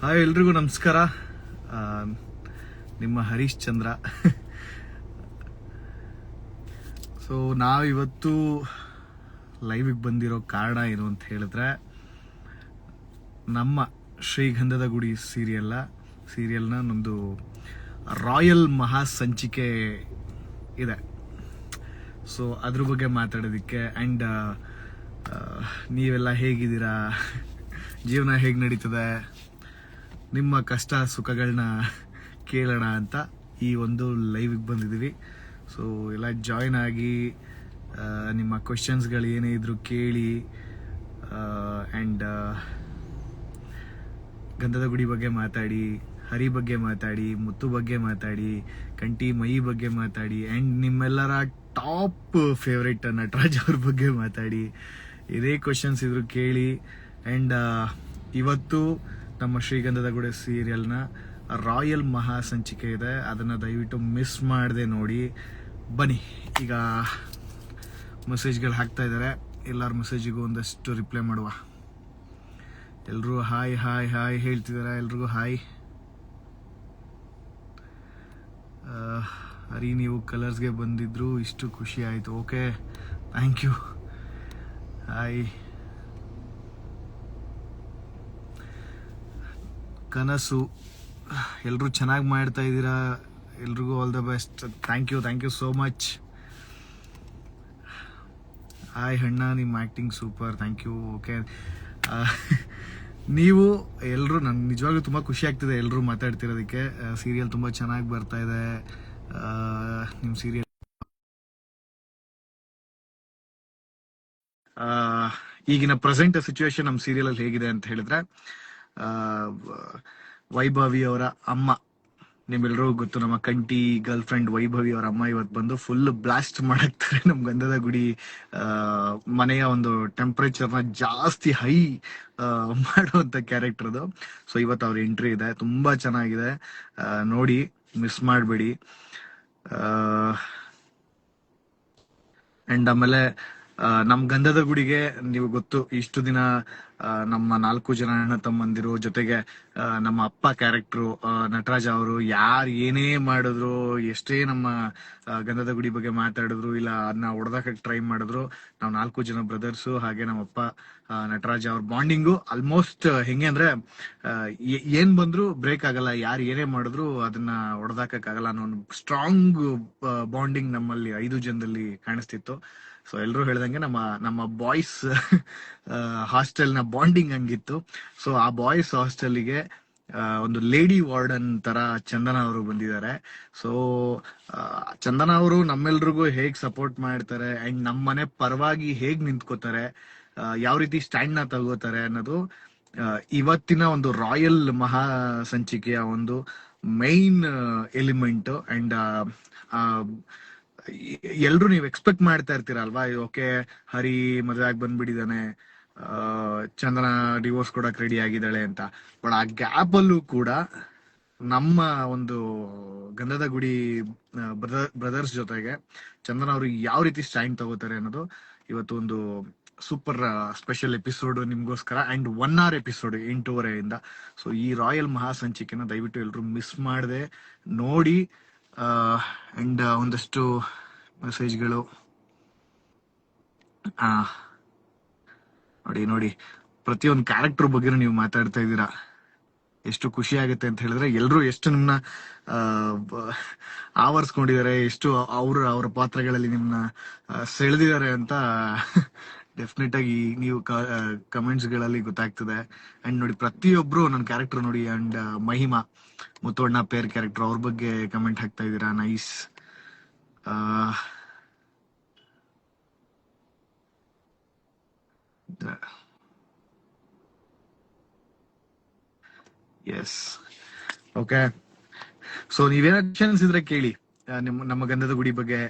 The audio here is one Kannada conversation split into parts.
ಹಾಯ್ ಎಲ್ರಿಗೂ ನಮಸ್ಕಾರ. ಆ, ನಿಮ್ಮ ಹರೀಶ್ ಚಂದ್ರ. ಸೊ ನಾವಿವತ್ತು ಲೈವಿಗೆ ಬಂದಿರೋ ಕಾರಣ ಏನು ಅಂತ ಹೇಳಿದ್ರೆ, ನಮ್ಮ ಶ್ರೀಗಂಧದ ಗುಡಿ ಸೀರಿಯಲ್ನ ಒಂದು ರಾಯಲ್ ಮಹಾ ಸಂಚಿಕೆ ಇದೆ. ಸೊ ಅದ್ರ ಬಗ್ಗೆ ಮಾತಾಡೋದಕ್ಕೆ ಆ್ಯಂಡ್ ನೀವೆಲ್ಲ ಹೇಗಿದ್ದೀರಾ, ಜೀವನ ಹೇಗೆ ನಡೀತದೆ, ನಿಮ್ಮ ಕಷ್ಟ ಸುಖಗಳನ್ನ ಕೇಳೋಣ ಅಂತ ಈ ಒಂದು ಲೈವಿಗೆ ಬಂದಿದ್ದೀವಿ. ಸೊ ಎಲ್ಲ ಜಾಯ್ನ್ ಆಗಿ ನಿಮ್ಮ ಕ್ವೆಶನ್ಸ್ಗಳು ಏನೇ ಇದ್ರು ಕೇಳಿ, ಆ್ಯಂಡ್ ಗಂಧದ ಗುಡಿ ಬಗ್ಗೆ ಮಾತಾಡಿ, ಹರಿ ಬಗ್ಗೆ ಮಾತಾಡಿ, ಮುತ್ತು ಬಗ್ಗೆ ಮಾತಾಡಿ, ಕಂಟಿ ಮೈ ಬಗ್ಗೆ ಮಾತಾಡಿ, ಆ್ಯಂಡ್ ನಿಮ್ಮೆಲ್ಲರ ಟಾಪ್ ಫೇವ್ರೇಟ್ ನಟರಾಜ್ ಅವ್ರ ಬಗ್ಗೆ ಮಾತಾಡಿ. ಇದೇ ಕ್ವೆಶನ್ಸ್ ಇದ್ರು ಕೇಳಿ. ಆ್ಯಂಡ್ ಇವತ್ತು ನಮ್ಮ ಶ್ರೀಗಂಧದ ಗುಡಿ ಸೀರಿಯಲ್ನ ರಾಯಲ್ ಮಹಾ ಸಂಚಿಕೆ ಇದೆ. ಅದನ್ನು ದಯವಿಟ್ಟು ಮಿಸ್ ಮಾಡದೆ ನೋಡಿ. ಬನ್ನಿ, ಈಗ ಮೆಸೇಜ್ಗಳು ಹಾಕ್ತಾ ಇದ್ದಾರೆ. ಎಲ್ಲರ ಮೆಸೇಜಿಗೂ ಒಂದಷ್ಟು ರಿಪ್ಲೈ ಮಾಡುವ. ಎಲ್ಲರೂ ಹಾಯ್ ಹಾಯ್ ಹಾಯ್ ಹೇಳ್ತಿದ್ದಾರೆ. ಎಲ್ರಿಗೂ ಹಾಯ್. ಹರಿ, ನೀವು ಕಲರ್ಸ್ಗೆ ಬಂದಿದ್ರು, ಇಷ್ಟು ಖುಷಿ ಆಯಿತು. Okay, thank you. ಹಾಯ್. ಕನಸು, ಎಲ್ಲರೂ ಚೆನ್ನಾಗಿ ಮಾಡ್ತಾ ಇದ್ದೀರಾ. ಎಲ್ರಿಗೂ all the best. Thank you so much. Hi ಅಣ್ಣ, ನಿಮ್ಮ acting super, thank you. Okay, ನೀವು ಎಲ್ಲರೂ, ನನಗೆ ನಿಜವಾಗ್ಲೂ ತುಂಬ ಖುಷಿ ಆಗ್ತಿದೆ ಎಲ್ಲರೂ ಮಾತಾಡ್ತಿರೋದಕ್ಕೆ. ಸೀರಿಯಲ್ ತುಂಬ ಚೆನ್ನಾಗಿ ಬರ್ತಾ ಇದೆ. ನಿಮ್ಮ ಸೀರಿಯಲ್ ಈಗಿನ ಪ್ರೆಸೆಂಟ್ ಸಿಚುವೇಶನ್ ನಮ್ಮ ಸೀರಿಯಲ್ ಹೇಗಿದೆ ಅಂತ ಹೇಳಿದ್ರೆ, ವೈಭವಿ ಅವರ ಅಮ್ಮ, ನಿಮ್ಮೆಲ್ಲರಿಗೂ ಗೊತ್ತು, ನಮ್ಮ ಕಂಟಿ ಗರ್ಲ್ ಫ್ರೆಂಡ್ ವೈಭವಿ ಅವರ ಅಮ್ಮ ಇವತ್ತು ಬಂದು ಫುಲ್ ಬ್ಲಾಸ್ಟ್ ಮಾಡಾಕ್ತಾರೆ ನಮ್ಮ ಗಂಧದ ಗುಡಿ ಮನೆಯ ಒಂದು ಟೆಂಪರೇಚರ್ನ ಜಾಸ್ತಿ ಹೈ ಮಾಡುವಂತ ಕ್ಯಾರೆಕ್ಟರ್ ಅದು. ಸೊ ಇವತ್ತು ಅವ್ರ ಎಂಟ್ರಿ ಇದೆ, ತುಂಬಾ ಚೆನ್ನಾಗಿದೆ. ನೋಡಿ, ಮಿಸ್ ಮಾಡಬೇಡಿ. ಅಂಡ್ ಆಮೇಲೆ ನಮ್ ಗಂಧದ ಗುಡಿಗೆ ನೀವು ಗೊತ್ತು, ಇಷ್ಟು ದಿನ ನಮ್ಮ 4 ಜನ ಅಣ್ಣ ತಮ್ಮಂದಿರು ಜೊತೆಗೆ ನಮ್ಮ ಅಪ್ಪ ಕ್ಯಾರೆಕ್ಟ್ರು ನಟರಾಜ್ ಅವರು ಯಾರು ಏನೇ ಮಾಡಿದ್ರು, ಎಷ್ಟೇ ನಮ್ಮ ಗಂಧದ ಗುಡಿ ಬಗ್ಗೆ ಮಾತಾಡಿದ್ರು ಇಲ್ಲ ಅದನ್ನ ಹೊಡೆದಾಕಕ್ಕೆ ಟ್ರೈ ಮಾಡಿದ್ರು, ನಾವು 4 ಜನ ಬ್ರದರ್ಸು ಹಾಗೆ ನಮ್ಮಪ್ಪ ನಟರಾಜ್ ಅವ್ರ ಬಾಂಡಿಂಗು ಆಲ್ಮೋಸ್ಟ್ ಹೆಂಗೆ ಅಂದ್ರೆ, ಏನ್ ಬಂದ್ರು ಬ್ರೇಕ್ ಆಗಲ್ಲ, ಯಾರು ಏನೇ ಮಾಡಿದ್ರು ಅದನ್ನ ಹೊಡೆದಾಕಕ್ಕಾಗಲ್ಲ ಅನ್ನೋ ಒಂದು ಸ್ಟ್ರಾಂಗ್ ಬಾಂಡಿಂಗ್ ನಮ್ಮಲ್ಲಿ 5 ಜನದಲ್ಲಿ ಕಾಣಿಸ್ತಿತ್ತು. ಸೊ ಎಲ್ಲರೂ ಹೇಳ್ದಂಗೆ ನಮ್ಮ ಬಾಯ್ಸ್ ಹಾಸ್ಟೆಲ್ ನ ಬಾಂಡಿಂಗ್ ಹಂಗಿತ್ತು. ಸೊ ಆ ಬಾಯ್ಸ್ ಹಾಸ್ಟೆಲ್ಗೆ ಒಂದು ಲೇಡಿ ವಾರ್ಡನ್ ತರ ಚಂದನ ಅವರು ಬಂದಿದ್ದಾರೆ. ಸೊ ಚಂದನ ಅವರು ನಮ್ಮೆಲ್ರಿಗೂ ಹೇಗ್ ಸಪೋರ್ಟ್ ಮಾಡ್ತಾರೆ ಅಂಡ್ ನಮ್ಮ ಮನೆ ಪರವಾಗಿ ಹೇಗ್ ನಿಂತ್ಕೋತಾರೆ, ಯಾವ ರೀತಿ ಸ್ಟ್ಯಾಂಡ್ ನ ತಗೋತಾರೆ ಅನ್ನೋದು ಇವತ್ತಿನ ಒಂದು ರಾಯಲ್ ಮಹಾ ಸಂಚಿಕೆಯ ಒಂದು ಮೈನ್ ಎಲಿಮೆಂಟ್. ಅಂಡ್ ಎಲ್ರು ನೀವು ಎಕ್ಸ್ಪೆಕ್ಟ್ ಮಾಡ್ತಾ ಇರ್ತೀರಲ್ವಾ, ಓಕೆ ಹರಿ ಮದುವೆ ಆಗಿ ಬಂದ್ಬಿಟ್ಟಿದ್ದಾನೆ, ಚಂದನ ಡಿವೋರ್ಸ್ ಕೊಡಕ್ ರೆಡಿ ಆಗಿದ್ದಾಳೆ ಅಂತ. ಬಟ್ ಆ ಗ್ಯಾಪ್ ಅಲ್ಲೂ ಕೂಡ ನಮ್ಮ ಒಂದು ಗಂಧದ ಗುಡಿ ಬ್ರದರ್ಸ್ ಜೊತೆಗೆ ಚಂದನ ಅವರು ಯಾವ ರೀತಿ ಸ್ಟ್ಯಾಂಡ್ ತಗೋತಾರೆ ಅನ್ನೋದು ಇವತ್ತು ಒಂದು ಸೂಪರ್ ಸ್ಪೆಷಲ್ ಎಪಿಸೋಡ್ ನಿಮ್ಗೋಸ್ಕರ. ಅಂಡ್ 1 hour ಎಪಿಸೋಡ್ 8:30 ಸೊ ಈ ರಾಯಲ್ ಮಹಾ ಸಂಚಿಕೆನ ದಯವಿಟ್ಟು ಎಲ್ರು ಮಿಸ್ ಮಾಡದೆ ನೋಡಿ. ಅಂಡ್ ಒಂದಷ್ಟು ಮೆಸೇಜ್ಗಳು ನೋಡಿ, ಪ್ರತಿಯೊಂದು ಕ್ಯಾರೆಕ್ಟರ್ ಬಗ್ಗೆ ನೀವು ಮಾತಾಡ್ತಾ ಇದ್ದೀರಾ. ಎಷ್ಟು ಖುಷಿ ಆಗುತ್ತೆ ಅಂತ ಹೇಳಿದ್ರೆ, ಎಲ್ರು ಎಷ್ಟು ನಿಮ್ನ ಆವರಿಸ್ಕೊಂಡಿದ್ದಾರೆ, ಎಷ್ಟು ಅವರ ಪಾತ್ರಗಳಲ್ಲಿ ನಿಮ್ನ ಸೆಳೆದಿದ್ದಾರೆ ಅಂತ ಡೆಫಿನೆಟ್ ಆಗಿ ನೀವು ಕಮೆಂಟ್ಸ್ ಗಳಲ್ಲಿ ಗೊತ್ತಾಗ್ತದೆ. ಅಂಡ್ ನೋಡಿ, ಪ್ರತಿಯೊಬ್ರು ನನ್ನ ಕ್ಯಾರೆಕ್ಟರ್ ನೋಡಿ. And Mahima Muthuvanna pair character, ಅವ್ರ ಬಗ್ಗೆ ಕಮೆಂಟ್ ಹಾಕ್ತಾ ಇದ್ದೀರಾ, ನೈಸ್. Yes, okay. ಸೊ ನೀವೇನ ಕ್ವಶನ್ಸ್ ಇದ್ರೆ ಕೇಳಿ. ನಮ್ಮ ಗಂಧದ ಗುಡಿ ಬಗ್ಗೆ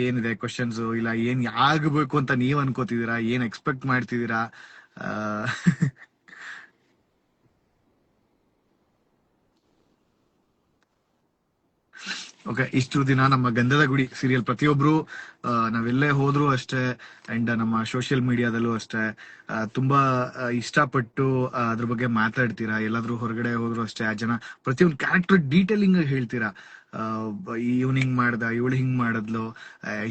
ಏನಿದೆ ಕ್ವಶನ್ಸ್, ಇಲ್ಲ ಏನ್ ಆಗ್ಬೇಕು ಅಂತ ನೀವ್ ಅನ್ಕೋತಿದೀರಾ, ಏನ್ ಎಕ್ಸ್ಪೆಕ್ಟ್ ಮಾಡ್ತಿದ್ದೀರಾ. ಓಕೆ, ಇಷ್ಟು ದಿನ ನಮ್ಮ ಗಂಧದ ಗುಡಿ ಸೀರಿಯಲ್ ಪ್ರತಿಯೊಬ್ರು ನಾವೆಲ್ಲೇ ಹೋದ್ರು ಅಷ್ಟೇ, ಅಂಡ್ ನಮ್ಮ ಸೋಷಿಯಲ್ ಮೀಡಿಯಾದಲ್ಲೂ ಅಷ್ಟೇ ತುಂಬಾ ಇಷ್ಟಪಟ್ಟು ಅದ್ರ ಬಗ್ಗೆ ಮಾತಾಡ್ತೀರಾ. ಎಲ್ಲಾದ್ರೂ ಹೊರಗಡೆ ಹೋದ್ರು ಅಷ್ಟೇ, ಆ ಜನ ಪ್ರತಿಯೊಂದು ಕ್ಯಾರೆಕ್ಟರ್ ಡೀಟೇಲಿಂಗ್ ಹೇಳ್ತೀರಾ. ಇವನ್ ಹಿಂಗ್ ಮಾಡ್ದ, ಇವಳು ಹಿಂಗ್ ಮಾಡಿದ್ಲು,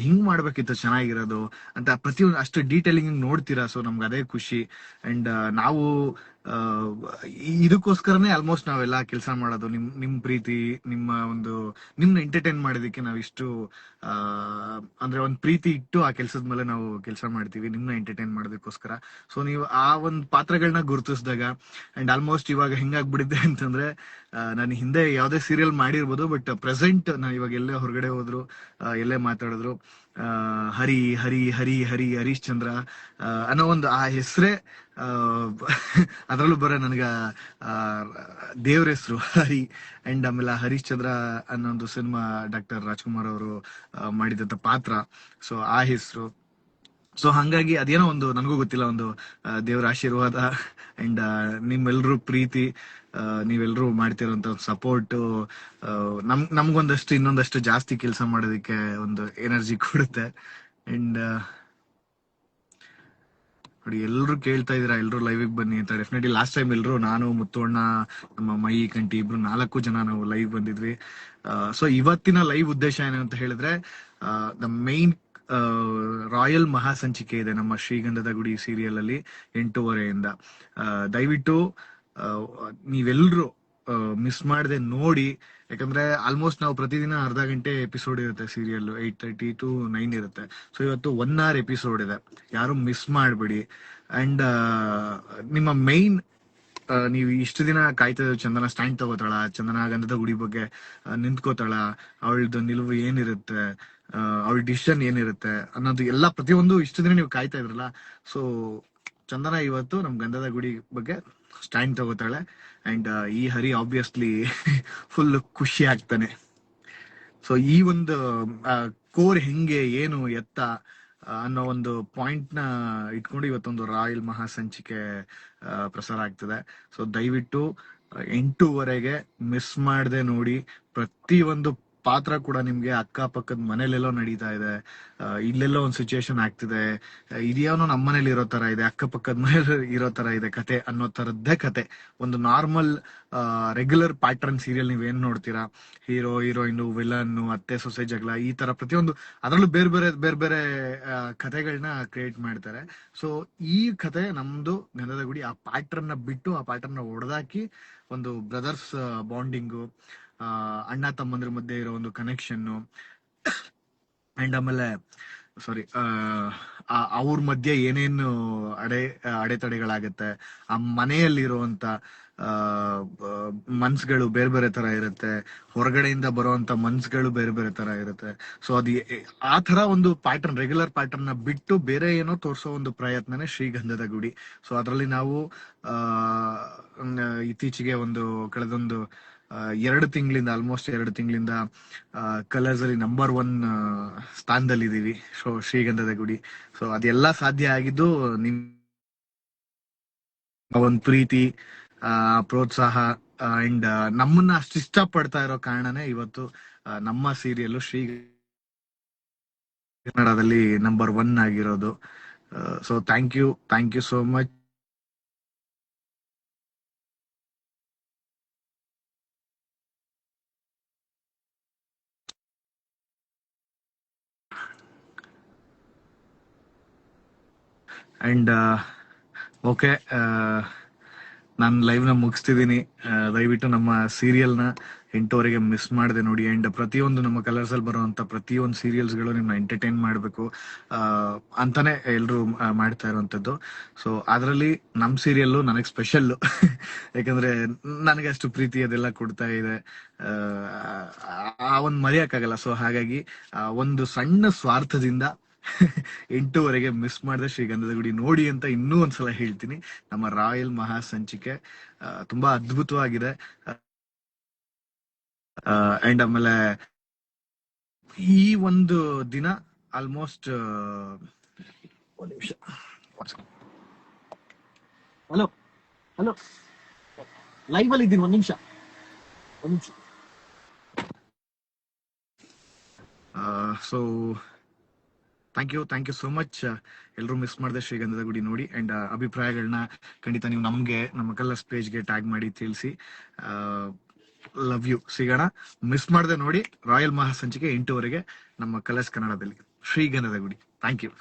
ಹಿಂಗ್ ಮಾಡ್ಬೇಕಿತ್ತು ಚೆನ್ನಾಗಿರೋದು ಅಂತ ಪ್ರತಿಯೊಂದು ಅಷ್ಟು ಡೀಟೇಲಿಂಗ್ ನೋಡ್ತೀರಾ. ಸೊ ನಮ್ಗೆ ಅದೇ ಖುಷಿ. ಅಂಡ್ ನಾವು ಆ, ಇದಕ್ಕೋಸ್ಕರನೇ ಆಲ್ಮೋಸ್ಟ್ ನಾವೆಲ್ಲ ಕೆಲಸ ಮಾಡೋದು. ನಿಮ್ ಪ್ರೀತಿ, ನಿಮ್ನ ಎಂಟರ್ಟೈನ್ ಮಾಡೋದಕ್ಕೆ ನಾವಿಷ್ಟು ಆ ಅಂದ್ರೆ ಒಂದ್ ಪ್ರೀತಿ ಇಟ್ಟು ಆ ಕೆಲ್ಸದ ಮೇಲೆ ನಾವು ಕೆಲಸ ಮಾಡ್ತೀವಿ, ನಿಮ್ನ ಎಂಟರ್ಟೈನ್ ಮಾಡೋದಕ್ಕೋಸ್ಕರ. ಸೊ ನೀವು ಆ ಒಂದ್ ಪಾತ್ರಗಳನ್ನ ಗುರುತಿಸಿದಾಗ, ಅಂಡ್ ಆಲ್ಮೋಸ್ಟ್ ಇವಾಗ ಹೆಂಗಾಗ್ಬಿಡಿದೆ ಅಂತಂದ್ರೆ, ನಾನು ಹಿಂದೆ ಯಾವ್ದೇ ಸೀರಿಯಲ್ ಮಾಡಿರ್ಬೋದು, ಬಟ್ ಪ್ರೆಸೆಂಟ್ ನಾನು ಇವಾಗ ಎಲ್ಲೇ ಹೊರಗಡೆ ಹೋದ್ರು, ಎಲ್ಲೇ ಮಾತಾಡಿದ್ರು, ಆ ಹರಿ ಹರಿ ಹರಿ ಹರಿ ಹರೀಶ್ ಚಂದ್ರ ಅನ್ನೋ ಒಂದು ಆ ಹೆಸರೇ, ಆ ಅದ್ರಲ್ಲೂ ಬರೋ ನನಗ ಆ ದೇವ್ರ ಹೆಸರು ಹರಿ. ಅಂಡ್ ಆಮೇಲೆ ಹರೀಶ್ ಚಂದ್ರ ಅನ್ನೋ ಒಂದು ಸಿನಿಮಾ ಡಾಕ್ಟರ್ ರಾಜ್ಕುಮಾರ್ ಅವರು ಮಾಡಿದಂತ ಪಾತ್ರ, ಸೊ ಆ ಹೆಸರು. ಸೊ ಹಂಗಾಗಿ ಅದೇನೋ ಒಂದು ನನಗೂ ಗೊತ್ತಿಲ್ಲ, ಒಂದು ದೇವರ ಆಶೀರ್ವಾದ ಅಂಡ್ ನಿಮ್ಮೆಲ್ರೂ ಪ್ರೀತಿ, ನೀವೆಲ್ರೂ ಮಾಡ್ತಿರೋಂತ ಸಪೋರ್ಟ್ ನಮ್ಗೊಂದಷ್ಟು ಇನ್ನೊಂದಷ್ಟು ಜಾಸ್ತಿ ಕೆಲಸ ಮಾಡೋದಕ್ಕೆ ಒಂದು ಎನರ್ಜಿ ಕೊಡುತ್ತೆ. ಅಂಡ್ ನೋಡಿ, ಎಲ್ರು ಕೇಳ್ತಾ ಇದೀರಾ, ಎಲ್ರು ಲೈವ್ ಬನ್ನಿ ಅಂತ. ಡೆಫಿನೆಟ್ಲಿ ಲಾಸ್ಟ್ ಟೈಮ್ ಎಲ್ರು, ನಾನು, ಮುತ್ತುವಣ್ಣ, ನಮ್ಮ ಮೈ ಕಂಟಿ ಇಬ್ರು 4 ಜನ ನಾವು ಲೈವ್ ಬಂದಿದ್ವಿ. ಸೊ ಇವತ್ತಿನ ಲೈವ್ ಉದ್ದೇಶ ಏನು ಅಂತ ಹೇಳಿದ್ರೆ, ದ ಮೈನ್ ರಾಯಲ್ ಮಹಾಸಂಚಿಕೆ ಇದೆ ನಮ್ಮ ಶ್ರೀಗಂಧದ ಗುಡಿ ಸೀರಿಯಲ್ ಅಲ್ಲಿ 8:30 ದಯವಿಟ್ಟು ನೀವೆಲ್ರು ಮಿಸ್ ಮಾಡದೆ ನೋಡಿ. ಯಾಕಂದ್ರೆ ಆಲ್ಮೋಸ್ಟ್ ನಾವು ಪ್ರತಿದಿನ ಅರ್ಧ ಗಂಟೆ ಎಪಿಸೋಡ್ ಇರುತ್ತೆ ಸೀರಿಯಲ್, 8:30 to 9 ಇರುತ್ತೆ. ಸೊ ಇವತ್ತು 1 hour ಎಪಿಸೋಡ್ ಇದೆ, ಯಾರು ಮಿಸ್ ಮಾಡ್ಬೇಡಿ. ಅಂಡ್ ನಿಮ್ಮ ಮೈನ್, ನೀವು ಇಷ್ಟು ದಿನ ಕಾಯ್ತಾ ಚಂದನ ಸ್ಟ್ಯಾಂಡ್ ತಗೋತಾಳ, ಚಂದನ ಗಂಧದ ಗುಡಿ ಬಗ್ಗೆ ನಿಂತ್ಕೋತಾಳ, ಅವಳದು ನಿಲುವು ಏನಿರುತ್ತೆ, ಅವಳ ಡಿಸಿಷನ್ ಏನಿರುತ್ತೆ ಅನ್ನೋದು ಎಲ್ಲ ಪ್ರತಿಯೊಂದು ಇಷ್ಟು ದಿನ ನೀವು ಕಾಯ್ತಾ ಇದ್ರಲ್ಲ. ಸೊ ಚಂದನ ಇವತ್ತು ನಮ್ ಗಂಧದ ಗುಡಿ ಬಗ್ಗೆ ಸ್ಟ್ಯಾಂಡ್ ತಗೋತಾಳೆ. ಅಂಡ್ ಈ ಹರಿ ಆಬ್ವಿಯಸ್ಲಿ ಫುಲ್ ಖುಷಿ ಆಗ್ತಾನೆ. ಸೊ ಈ ಒಂದು ಕೋರ್ ಹೆಂಗೆ, ಏನು, ಎತ್ತ ಅನ್ನೋ ಒಂದು ಪಾಯಿಂಟ್ ನ ಇಟ್ಕೊಂಡು ಇವತ್ತೊಂದು ರಾಯಲ್ ಮಹಾಸಂಚಿಕೆ ಪ್ರಸಾರ ಆಗ್ತದೆ. ಸೊ ದಯವಿಟ್ಟು 8:30 ಮಿಸ್ ಮಾಡದೆ ನೋಡಿ. ಪ್ರತಿಯೊಂದು ಪಾತ್ರ ಕೂಡ ನಿಮ್ಗೆ ಅಕ್ಕಪಕ್ಕದ ಮನೇಲೆಲ್ಲೋ ನಡೀತಾ ಇದೆ, ಇಲ್ಲೆಲ್ಲೋ ಒಂದು ಸಿಚುಯೇಷನ್ ಆಗ್ತಿದೆ, ಇದ್ಯಾವನೋ ನಮ್ಮ ಮನೇಲಿ ಇರೋ ತರ ಇದೆ, ಅಕ್ಕಪಕ್ಕದ ಮನೇಲಿ ಇರೋ ತರ ಇದೆ ಕತೆ ಅನ್ನೋ ತರದ್ದೇ ಕತೆ. ಒಂದು ನಾರ್ಮಲ್ ರೆಗ್ಯುಲರ್ ಪ್ಯಾಟರ್ನ್ ಸೀರಿಯಲ್ ನೀವೇನ್ ನೋಡ್ತೀರಾ, ಹೀರೋ ಹೀರೋಯಿನ್, ವಿಲನ್, ಅತ್ತೆ ಸೊಸೆ ಜಗಳ, ಈ ತರ ಪ್ರತಿಯೊಂದು ಅದರಲ್ಲೂ ಬೇರೆ ಬೇರೆ ಬೇರೆ ಬೇರೆ ಕಥೆಗಳನ್ನ ಕ್ರಿಯೇಟ್ ಮಾಡ್ತಾರೆ. ಸೊ ಈ ಕತೆ ನಮ್ದು ಗಂಧದ ಗುಡಿ ಆ ಪ್ಯಾಟರ್ನ್ ನ ಬಿಟ್ಟು, ಆ ಪ್ಯಾಟರ್ನ್ ನ ಹೊಡೆದಾಕಿ ಒಂದು ಬ್ರದರ್ಸ್ ಬಾಂಡಿಂಗು, ಅಣ್ಣ ತಮ್ಮಂದ್ರ ಮಧ್ಯೆ ಇರೋ ಒಂದು ಕನೆಕ್ಷನ್, ಅಂಡ್ ಆಮೇಲೆ ಸಾರಿ ಅವ್ರ ಮಧ್ಯೆ ಏನೇನು ಅಡೆತಡೆಗಳಾಗತ್ತೆ, ಆ ಮನೆಯಲ್ಲಿರುವಂತ ಮನ್ಸ್ಗಳು ಬೇರೆ ಬೇರೆ ತರ ಇರುತ್ತೆ, ಹೊರಗಡೆಯಿಂದ ಬರುವಂತ ಮನ್ಸ್ಗಳು ಬೇರೆ ಬೇರೆ ತರ ಇರುತ್ತೆ. ಸೊ ಆ ತರ ಒಂದು ಪ್ಯಾಟರ್ನ್, ರೆಗ್ಯುಲರ್ ಪ್ಯಾಟರ್ನ್ ನ ಬಿಟ್ಟು ಬೇರೆ ಏನೋ ತೋರಿಸೋ ಒಂದು ಪ್ರಯತ್ನನೇ ಶ್ರೀಗಂಧದ ಗುಡಿ. ಸೊ ಅದರಲ್ಲಿ ನಾವು ಇತ್ತೀಚೆಗೆ ಕಳೆದೊಂದು 2 ತಿಂಗಳಿಂದ, ಆಲ್ಮೋಸ್ಟ್ 2 ತಿಂಗಳಿಂದ ಕಲರ್ಸ್ ಅಲ್ಲಿ ನಂಬರ್ 1 ಸ್ಥಾನದಲ್ಲಿ ಇದೀವಿ, ಶ್ರೀಗಂಧದ ಗುಡಿ. ಸೊ ಅದೆಲ್ಲ ಸಾಧ್ಯ ಆಗಿದ್ದು ನಿಮ್ ಒಂದ್ ಪ್ರೀತಿ, ಪ್ರೋತ್ಸಾಹ, ಅಂಡ್ ನಮ್ಮನ್ನ ಅಷ್ಟು ಇಷ್ಟ ಪಡ್ತಾ ಇರೋ ಕಾರಣನೇ ಇವತ್ತು ನಮ್ಮ ಸೀರಿಯಲ್ ಶ್ರೀ ಕನ್ನಡದಲ್ಲಿ ನಂಬರ್ 1 ಆಗಿರೋದು. So thank you so much. And okay, ನಾನು ಲೈವ್ ನ ಮುಗಿಸ್ತಿದ್ದೀನಿ. ದಯವಿಟ್ಟು ನಮ್ಮ ಸೀರಿಯಲ್ ನ 8:30 ಮಿಸ್ ಮಾಡದೆ ನೋಡಿ. ಅಂಡ್ ಪ್ರತಿಯೊಂದು ನಮ್ಮ ಕಲರ್ಸ್ ಅಲ್ಲಿ ಬರುವಂತ ಪ್ರತಿಯೊಂದು ಸೀರಿಯಲ್ಸ್ ಗಳು ನಿಮ್ನ ಎಂಟರ್ಟೈನ್ ಮಾಡ್ಬೇಕು ಅಂತಾನೆ ಎಲ್ರು ಮಾಡ್ತಾ ಇರುವಂತದ್ದು. ಸೊ ಅದರಲ್ಲಿ ನಮ್ ಸೀರಿಯಲ್ ನನಗೆ ಸ್ಪೆಷಲ್ ಯಾಕಂದ್ರೆ ನನಗೆ ಅಷ್ಟು ಪ್ರೀತಿ ಅದೆಲ್ಲ ಕೊಡ್ತಾ ಇದೆ, ಆ ಒಂದ್ ಮರೆಯಕ್ಕಾಗಲ್ಲ. ಸೊ ಹಾಗಾಗಿ ಒಂದು ಸಣ್ಣ ಸ್ವಾರ್ಥದಿಂದ 8:30 ಮಿಸ್ ಮಾಡದೆ ಶ್ರೀಗಂಧದ ಗುಡಿ ನೋಡಿ ಅಂತ ಇನ್ನೂ ಒಂದ್ಸಲ ಹೇಳ್ತೀನಿ. ನಮ್ಮ ರಾಯಲ್ ಮಹಾಸಂಚಿಕೆ ತುಂಬಾ ಅದ್ಭುತವಾಗಿದೆ. ಅಂಡ್ ಆಮೇಲೆ ಈ ಒಂದು ದಿನ ಆಲ್ಮೋಸ್ಟ್ ಒಂದ್ ನಿಮಿಷ, ಹಲೋ ಹಲೋ, ಲೈವ್ ಅಲ್ಲಿ ಇದ್ದೀನಿ, ಒಂದ್ ನಿಮಿಷ. So thank you so much. ಎಲ್ಲರೂ ಮಿಸ್ ಮಾಡಿದೆ ಶ್ರೀಗಂಧದ ಗುಡಿ ನೋಡಿ. ಅಂಡ್ ಅಭಿಪ್ರಾಯಗಳನ್ನ ಖಂಡಿತ ನೀವು ನಮ್ಮ ಕಲರ್ಸ್ ಪೇಜ್ಗೆ ಟ್ಯಾಗ್ ಮಾಡಿ ತಿಳಿಸಿ. Love you. ಸಿಗೋಣ. ಮಿಸ್ ಮಾಡದೆ ನೋಡಿ ರಾಯಲ್ ಮಹಾಸಂಚಿಕೆ 8 ನಮ್ಮ ಕಲರ್ಸ್ ಕನ್ನಡದಲ್ಲಿ ಶ್ರೀಗಂಧದ ಗುಡಿ. Thank you.